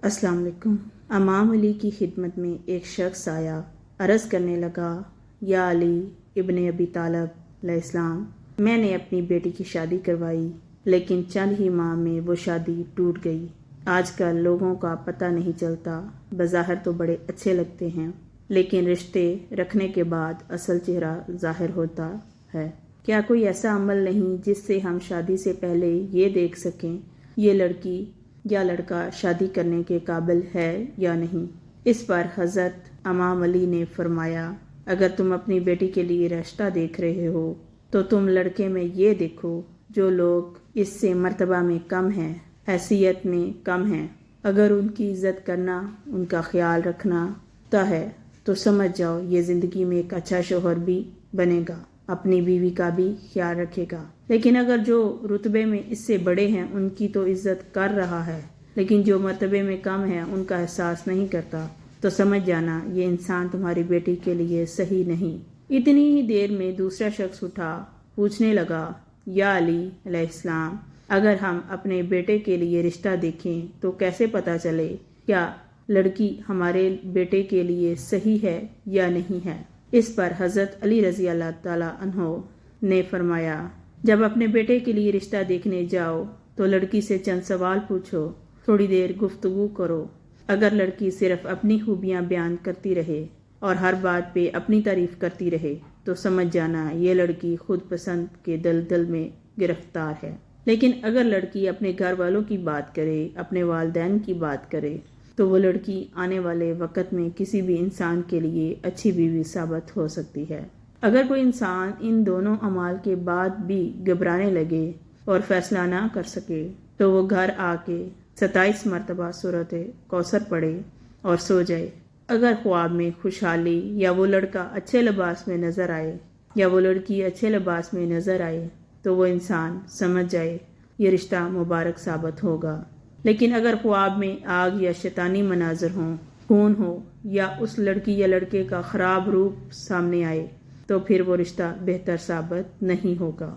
السلام علیکم۔ امام علی کی خدمت میں ایک شخص آیا، عرض کرنے لگا، یا علی ابن ابی طالب علیہ السلام، میں نے اپنی بیٹی کی شادی کروائی، لیکن چند ہی ماہ میں وہ شادی ٹوٹ گئی۔ آج کل لوگوں کا پتہ نہیں چلتا، بظاہر تو بڑے اچھے لگتے ہیں، لیکن رشتے رکھنے کے بعد اصل چہرہ ظاہر ہوتا ہے۔ کیا کوئی ایسا عمل نہیں جس سے ہم شادی سے پہلے یہ دیکھ سکیں یہ لڑکی یا لڑکا شادی کرنے کے قابل ہے یا نہیں؟ اس پر حضرت امام علی نے فرمایا، اگر تم اپنی بیٹی کے لیے رشتہ دیکھ رہے ہو تو تم لڑکے میں یہ دیکھو جو لوگ اس سے مرتبہ میں کم ہیں، حیثیت میں کم ہیں۔ اگر ان کی عزت کرنا، ان کا خیال رکھنا طے ہے تو سمجھ جاؤ یہ زندگی میں ایک اچھا شوہر بھی بنے گا، اپنی بیوی کا بھی خیال رکھے گا۔ لیکن اگر جو رتبے میں اس سے بڑے ہیں ان کی تو عزت کر رہا ہے، لیکن جو مرتبے میں کم ہے ان کا احساس نہیں کرتا، تو سمجھ جانا یہ انسان تمہاری بیٹی کے لیے صحیح نہیں۔ اتنی ہی دیر میں دوسرا شخص اٹھا، پوچھنے لگا، یا علی علیہ السلام، اگر ہم اپنے بیٹے کے لیے رشتہ دیکھیں تو کیسے پتہ چلے کیا لڑکی ہمارے بیٹے کے لیے صحیح ہے یا نہیں ہے؟ اس پر حضرت علی رضی اللہ تعالی عنہ نے فرمایا، جب اپنے بیٹے کے لیے رشتہ دیکھنے جاؤ تو لڑکی سے چند سوال پوچھو، تھوڑی دیر گفتگو کرو۔ اگر لڑکی صرف اپنی خوبیاں بیان کرتی رہے اور ہر بات پہ اپنی تعریف کرتی رہے تو سمجھ جانا یہ لڑکی خود پسند کے دلدل میں گرفتار ہے۔ لیکن اگر لڑکی اپنے گھر والوں کی بات کرے، اپنے والدین کی بات کرے، تو وہ لڑکی آنے والے وقت میں کسی بھی انسان کے لیے اچھی بیوی ثابت ہو سکتی ہے۔ اگر کوئی انسان ان دونوں اعمال کے بعد بھی گھبرانے لگے اور فیصلہ نہ کر سکے تو وہ گھر آ کے 27 مرتبہ سورۃ کوثر پڑھے اور سو جائے۔ اگر خواب میں خوشحالی یا وہ لڑکا اچھے لباس میں نظر آئے یا وہ لڑکی اچھے لباس میں نظر آئے تو وہ انسان سمجھ جائے یہ رشتہ مبارک ثابت ہوگا۔ لیکن اگر خواب میں آگ یا شیطانی مناظر ہوں، خون ہو یا اس لڑکی یا لڑکے کا خراب روپ سامنے آئے تو پھر وہ رشتہ بہتر ثابت نہیں ہوگا۔